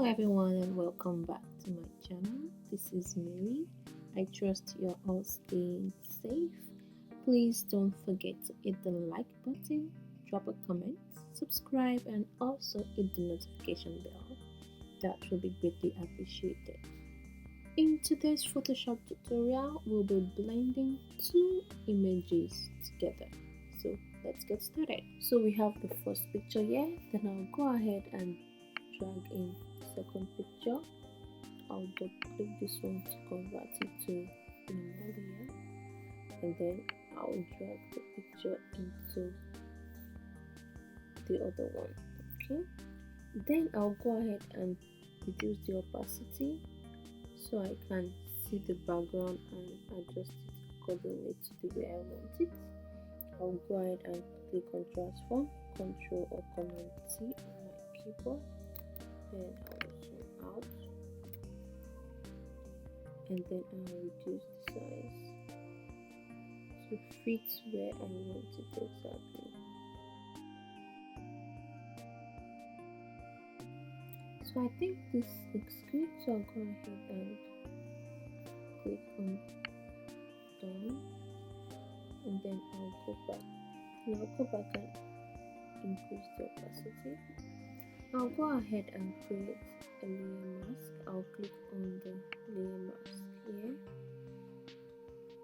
Everyone, and welcome back to my channel. This is Mary. I trust you're all staying safe. Please don't forget to hit the like button, drop a comment, subscribe, and also hit the notification bell. That will be greatly appreciated. In today's Photoshop tutorial, we'll be blending two images together. So let's get started. So we have the first picture here, then I'll go ahead and drag in the second picture. I'll double click this one to convert it to normal layer, and then I'll drag the picture into the other one. Okay, then I'll go ahead and reduce the opacity so I can see the background and adjust it accordingly to the way I want it. I'll go ahead and click on transform, Ctrl or Command T on my keyboard, and I'll zoom out, and then I'll reduce the size to fit where I want it exactly. So I think this looks good, so I'll go ahead and click on done, and then I'll go back and increase the opacity. I'll go ahead and create a layer mask. I'll click on the layer mask here.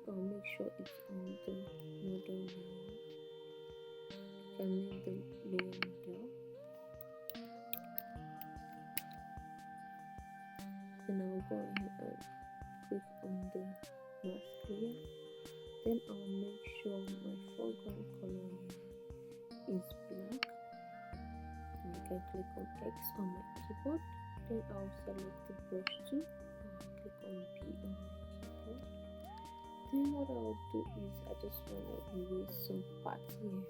I'll make sure it's on the model layer. You can name the layer model. Then I'll go ahead and click on the mask layer. Then I'll make sure my foreground color here is black. And I can click on X on my keyboard. Then I'll select the brush tool and click on P on my keyboard. Then what I'll do is I just want to erase some parts here.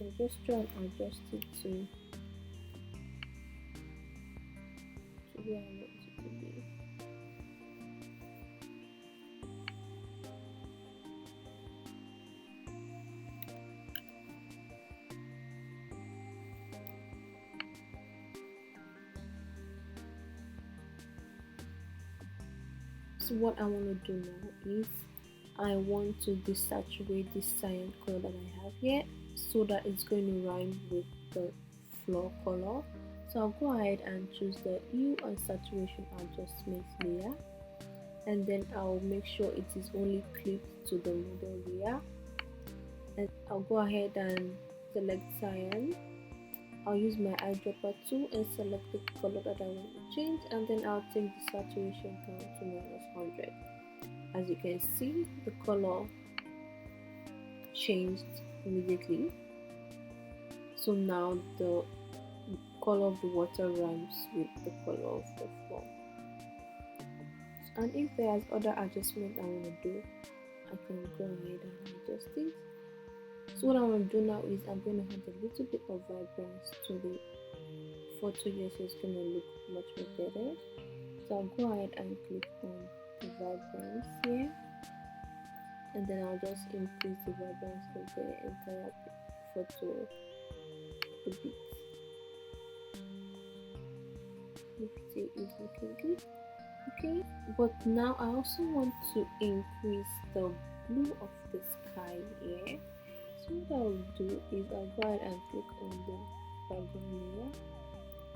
And just try and adjust it to where I want it to be. So what I want to do now is I want to desaturate this cyan color that I have here so that it's going to rhyme with the floor color. So I'll go ahead and choose the hue and saturation adjustment layer, and then I'll make sure it is only clipped to the model layer, and I'll go ahead and select cyan. I'll use my eyedropper tool and select the color that I want to change, and then I'll take the saturation down to -100. As you can see, the color changed immediately. So now the color of the water rhymes with the color of the floor. And if there's other adjustment I want to do, I can go ahead and adjust it. So what I want to do now is I'm going to add a little bit of vibrance to the photo here, so it's going to look much more better. So I'll go ahead and click on the vibrance here, and then I'll just increase the vibrance of the entire photo a bit. It is looking good. Okay, but now I also want to increase the blue of the sky here. So what I'll do is I'll go ahead and click on the background layer,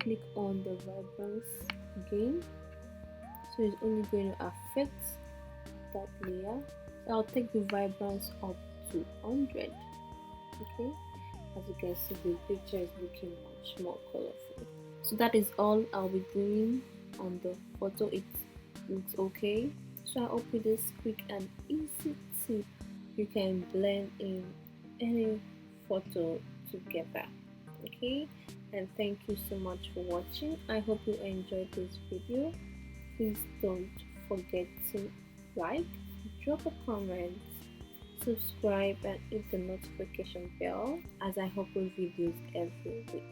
click on the vibrance again, so it's only going to affect that layer. So I'll take the vibrance up to 100. Okay, as you can see, the picture is looking much more colorful. So that is all I'll be doing on the photo. It looks okay. So I hope with this quick and easy tip you can blend in any photo together. Okay, and thank you so much for watching. I hope you enjoyed this video. Please don't forget to like, drop a comment, subscribe, and hit the notification bell as I upload videos every week.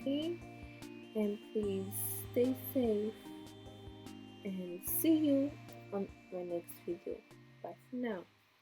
Okay, and please stay safe and see you on my next video. Bye for now.